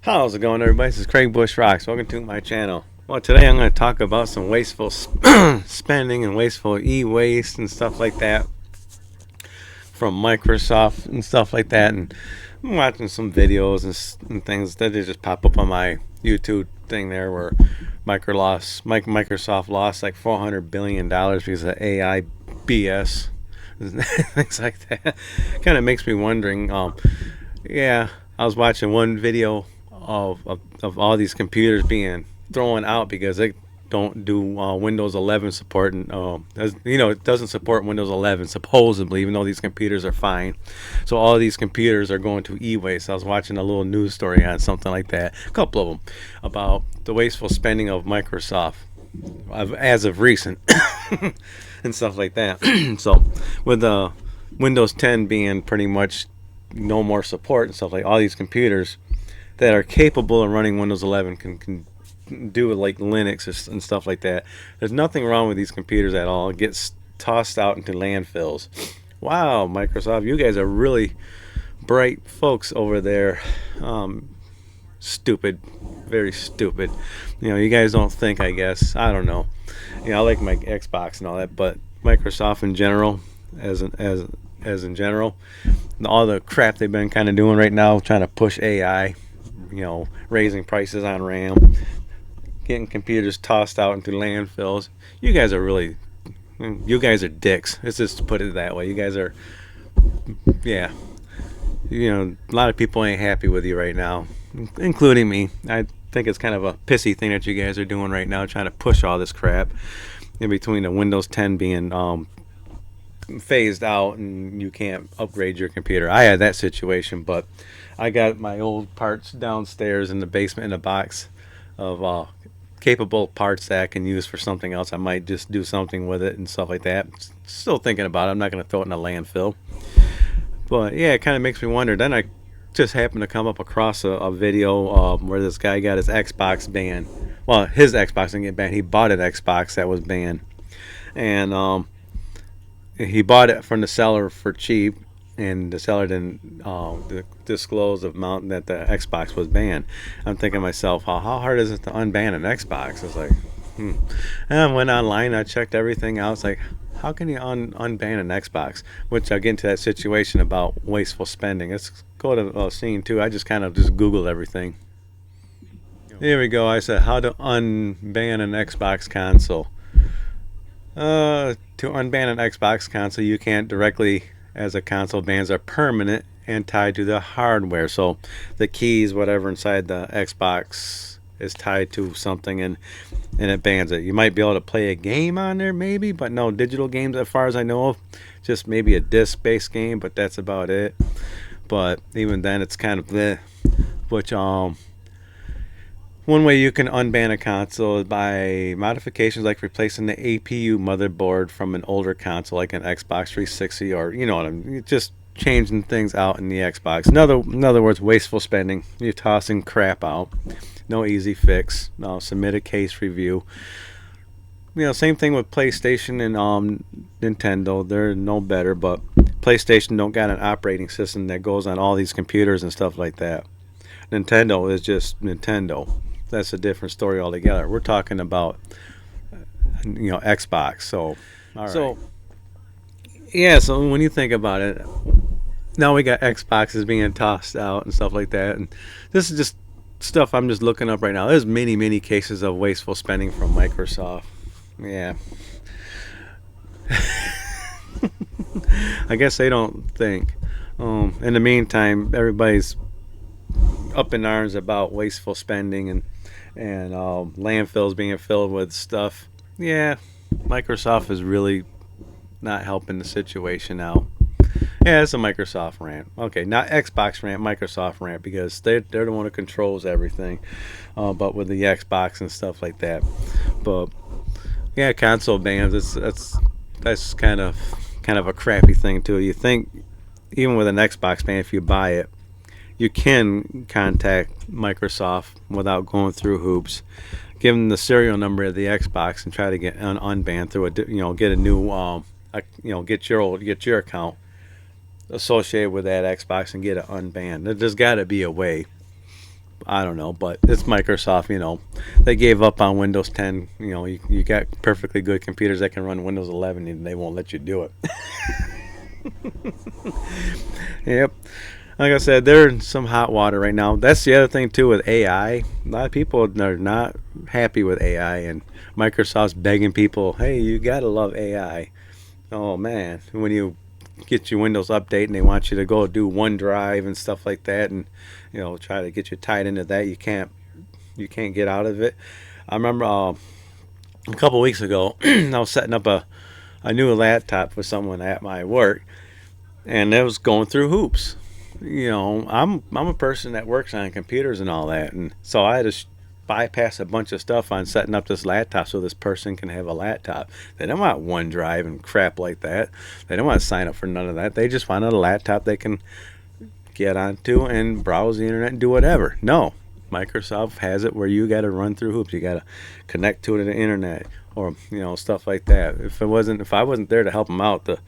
How's it going, everybody? This is Craig Bush Rocks. Welcome to my channel. Well, today I'm going to talk about some wasteful spending and wasteful e-waste and stuff like that from Microsoft and stuff like that. And I'm watching some videos and things that they just pop up on my YouTube thing there where Microsoft lost like $400 billion because of AI BS. Things like that. Kind of makes me wondering. Yeah, I was watching one video of all these computers being thrown out because they don't do Windows 11 support, and it doesn't support Windows 11 supposedly, even though these computers are fine. So all of these computers are going to e-waste. I was watching a little news story on something like that, a couple of them, about the wasteful spending of Microsoft as of recent and stuff like that. So with the Windows 10 being pretty much no more support and stuff, like all these computers that are capable of running Windows 11 can do like Linux and stuff like that. There's nothing wrong with these computers at all. It gets tossed out into landfills. Wow, Microsoft, you guys are really bright folks over there. Stupid, very stupid. You guys don't think, I guess. I don't know. I like my Xbox and all that, but Microsoft in general, as in general, all the crap they've been kind of doing right now, trying to push AI, raising prices on RAM, getting computers tossed out into landfills. You guys are dicks. Let's just put it that way. You guys are, yeah. A lot of people ain't happy with you right now, including me. I think it's kind of a pissy thing that you guys are doing right now, trying to push all this crap in between the Windows 10 being phased out and you can't upgrade your computer. I had that situation, but I got my old parts downstairs in the basement in a box of capable parts that I can use for something else. I might just do something with it and stuff like that. Still thinking about it. I'm not going to throw it in a landfill. But yeah, it kind of makes me wonder. Then I just happened to come up across a video where this guy got his Xbox banned. Well, his Xbox didn't get banned. He bought an Xbox that was banned. And he bought it from the seller for cheap, and the seller didn't disclose the amount that the Xbox was banned. I'm thinking to myself, how hard is it to unban an Xbox? It's like, And I went online, I checked everything out. It's like, how can you unban an Xbox? Which I'll get into that situation about wasteful spending. Let's go to scene two. I just kind of just Googled everything. Here we go. I said, how to unban an Xbox console. To unban an Xbox console, you can't directly, as a console bans are permanent and tied to the hardware. So the keys, whatever inside the Xbox is tied to something, and it bans it. You might be able to play a game on there maybe, but no digital games as far as I know of. Just maybe a disc-based game, but that's about it. But even then, it's kind of bleh. Which one way you can unban a console is by modifications like replacing the APU motherboard from an older console like an Xbox 360, or what I mean, just changing things out in the Xbox. In other words, wasteful spending. You're tossing crap out. No easy fix. No, submit a case review. Same thing with PlayStation and Nintendo. They're no better, but PlayStation don't got an operating system that goes on all these computers and stuff like that. Nintendo is just Nintendo. That's a different story altogether. We're talking about Xbox. So all right. So yeah, so when you think about it, now we got Xboxes being tossed out and stuff like that, and this is just stuff I'm just looking up right now. There's many cases of wasteful spending from Microsoft. Yeah. I guess they don't think. In the meantime, everybody's up in arms about wasteful spending and landfills being filled with stuff. Yeah, Microsoft is really not helping the situation out. Yeah, it's a Microsoft rant. Okay, not Xbox rant, Microsoft rant, because they're the one who controls everything. But with the Xbox and stuff like that. But yeah, console bans. That's kind of a crappy thing too. You think even with an Xbox ban, if you buy it, you can contact Microsoft without going through hoops. Give them the serial number of the Xbox and try to get unbanned through get a new get your account associated with that Xbox and get it unbanned. There's got to be a way. I don't know, but it's Microsoft. They gave up on Windows 10. You got perfectly good computers that can run Windows 11, and they won't let you do it. Yep. Like I said, they're in some hot water right now. That's the other thing too with AI. A lot of people are not happy with AI, and Microsoft's begging people, "Hey, you gotta love AI." Oh man, when you get your Windows update and they want you to go do OneDrive and stuff like that, and try to get you tied into that, you can't get out of it. I remember a couple weeks ago, I was setting up a new laptop for someone at my work, and it was going through hoops. I'm a person that works on computers and all that, and so I had to bypass a bunch of stuff on setting up this laptop so this person can have a laptop. They don't want OneDrive and crap like that. They don't want to sign up for none of that. They just want a laptop they can get onto and browse the internet and do whatever. No, Microsoft has it where you got to run through hoops. You got to connect to the internet or stuff like that. If I wasn't there to help them out, to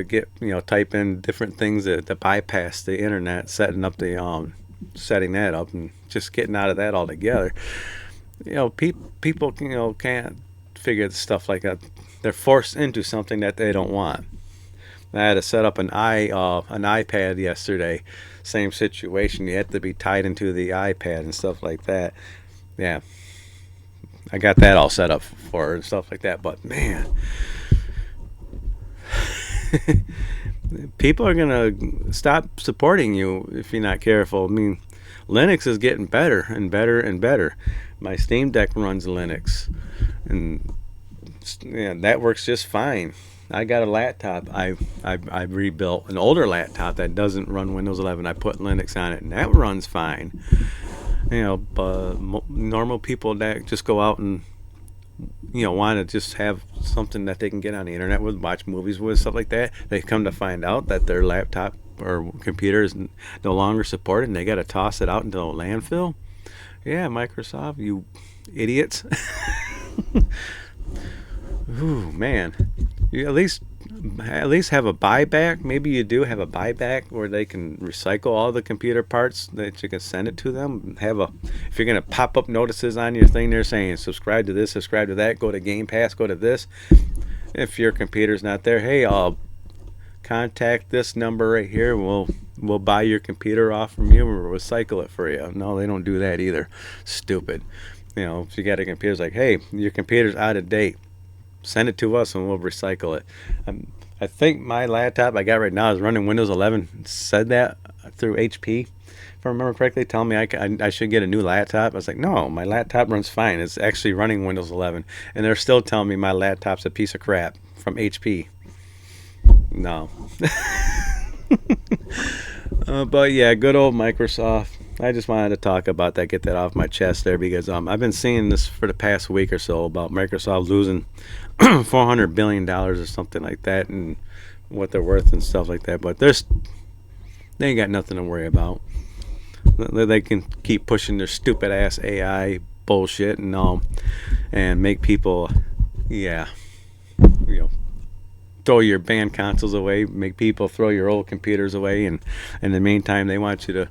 get type in different things to bypass the internet, setting that up and just getting out of that altogether. People can't figure stuff like that. They're forced into something that they don't want. I had to set up an iPad yesterday. Same situation. You have to be tied into the iPad and stuff like that. Yeah, I got that all set up for her and stuff like that. But man, people are gonna stop supporting you if you're not careful. I mean, Linux is getting better and better and better. My Steam Deck runs Linux, and yeah, that works just fine. I got a laptop. I rebuilt an older laptop that doesn't run Windows 11. I put Linux on it, and that runs fine. But normal people that just go out and want to just have something that they can get on the internet with, watch movies with, stuff like that. They come to find out that their laptop or computer is no longer supported, and they got to toss it out into a landfill. Yeah, Microsoft, you idiots. Ooh, man. You at least have a buyback. Maybe you do have a buyback where they can recycle all the computer parts that you can send it to them. If you're gonna pop up notices on your thing, they're saying subscribe to this, subscribe to that, go to Game Pass, go to this. If your computer's not there, hey, I'll contact this number right here. We'll buy your computer off from you and recycle it for you. No, they don't do that either. Stupid. If you got a computer, it's like, hey, your computer's out of date. Send it to us and we'll recycle it. I think my laptop I got right now is running Windows 11. It said that through HP, if I remember correctly, telling me I should get a new laptop. I was like, no, my laptop runs fine. It's actually running Windows 11, and they're still telling me my laptop's a piece of crap from HP. No. But yeah, good old Microsoft. I just wanted to talk about that, get that off my chest there, because I've been seeing this for the past week or so about Microsoft losing $400 billion or something like that, and what they're worth and stuff like that. But they ain't got nothing to worry about. They can keep pushing their stupid ass AI bullshit and make people, yeah, throw your band consoles away, make people throw your old computers away, and in the meantime they want you to,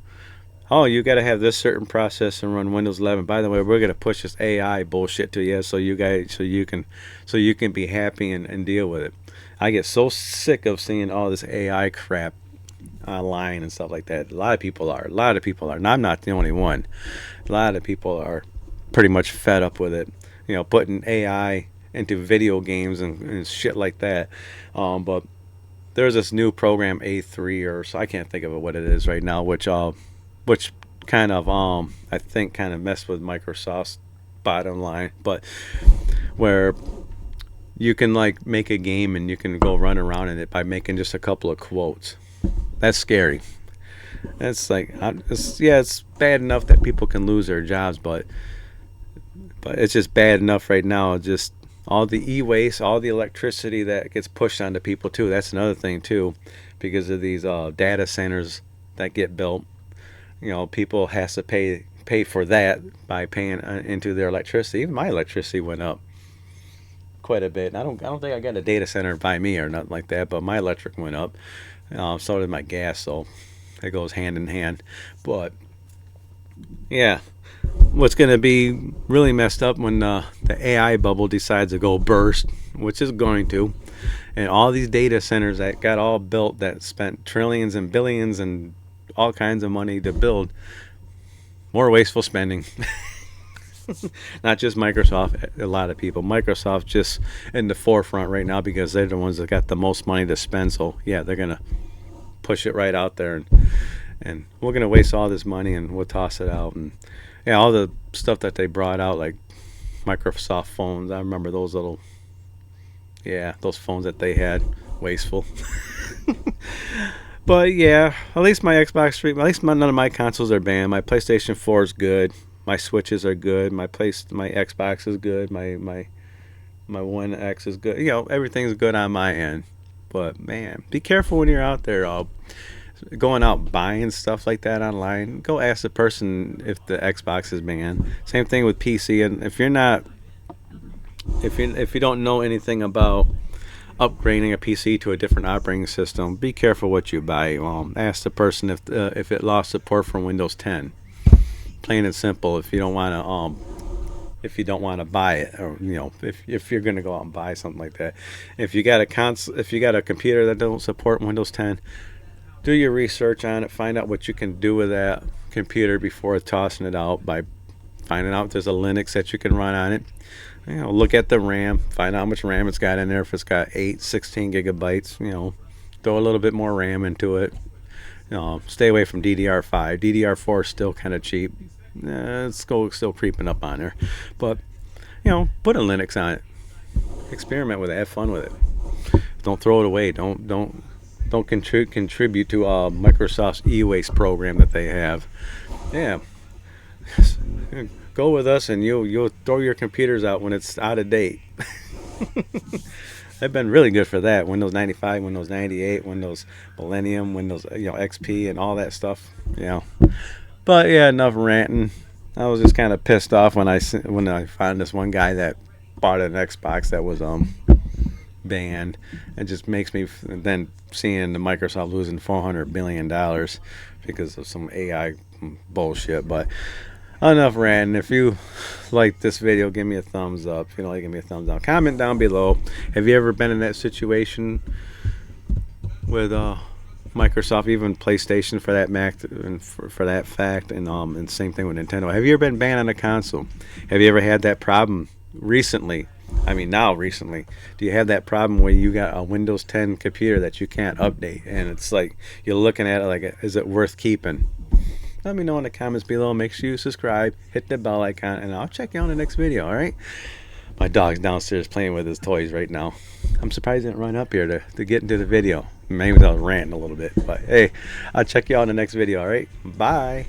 oh, you got to have this certain process and run Windows 11. By the way, we're going to push this AI bullshit to you so you can be happy and deal with it. I get so sick of seeing all this AI crap online and stuff like that. A lot of people are, and I'm not the only one. A lot of people are pretty much fed up with it. Putting AI into video games and shit like that. But there's this new program A3 or so, I can't think of what it is right now, which kind of I think kind of messed with Microsoft's bottom line, but where you can like make a game and you can go run around in it by making just a couple of quotes. That's scary. That's like, it's bad enough that people can lose their jobs, but it's just bad enough right now. Just all the e-waste, all the electricity that gets pushed onto people too. That's another thing too, because of these data centers that get built. People has to pay for that by paying into their electricity. Even my electricity went up quite a bit. And I don't think I got a data center by me or nothing like that, but my electric went up. So did my gas, so it goes hand in hand. But Yeah. What's going to be really messed up when the AI bubble decides to go burst, which is going to, and all these data centers that got all built that spent trillions and billions and all kinds of money to build, more wasteful spending. Not just Microsoft, a lot of people. Microsoft just in the forefront right now because they're the ones that got the most money to spend. So yeah, they're gonna push it right out there, and we're gonna waste all this money and we'll toss it out. And yeah, all the stuff that they brought out, like Microsoft phones. I remember those little, yeah, those phones that they had, wasteful. But yeah, at least my Xbox 3, at least none of my consoles are banned. My PlayStation 4 is good. My Switches are good. My Xbox is good. My One X is good. You know, everything's good on my end. But man, be careful when you're out there, going out buying stuff like that online. Go ask the person if the Xbox is banned. Same thing with PC. And if you don't know anything about upgrading a PC to a different operating system, be careful what you buy. Ask the person if it lost support for Windows 10. Plain and simple. If you don't want to buy it, or if you're going to go out and buy something like that, if you got a computer that don't support Windows 10, do your research on it. Find out what you can do with that computer before tossing it out by finding out if there's a Linux that you can run on it. Look at the RAM, find out how much RAM it's got in there. If it's got 16 gigabytes, throw a little bit more RAM into it. Stay away from DDR5. DDR4 is still kind of cheap. It's still creeping up on there, but put a Linux on it. Experiment with it. Have fun with it. Don't throw it away. Don't contribute to Microsoft's e-waste program that they have. Yeah. Go with us, and you'll throw your computers out when it's out of date. They've been really good for that. Windows 95, Windows 98, Windows Millennium, Windows XP, and all that stuff. But yeah, enough ranting. I was just kind of pissed off when I found this one guy that bought an Xbox that was banned. It just makes me then seeing the Microsoft losing $400 billion because of some AI bullshit. But enough ranting. If you like this video, give me a thumbs up. If you don't like, give me a thumbs down. Comment down below. Have you ever been in that situation with Microsoft, even PlayStation for that for that fact, and same thing with Nintendo? Have you ever been banned on a console? Have you ever had that problem recently? I mean, now recently. Do you have that problem where you got a Windows 10 computer that you can't update, and it's like you're looking at it like, is it worth keeping? Let me know in the comments below. Make sure you subscribe, hit the bell icon, and I'll check you out in the next video, alright? My dog's downstairs playing with his toys right now. I'm surprised he didn't run up here to get into the video. Maybe I was ranting a little bit, but hey, I'll check you out in the next video, alright? Bye!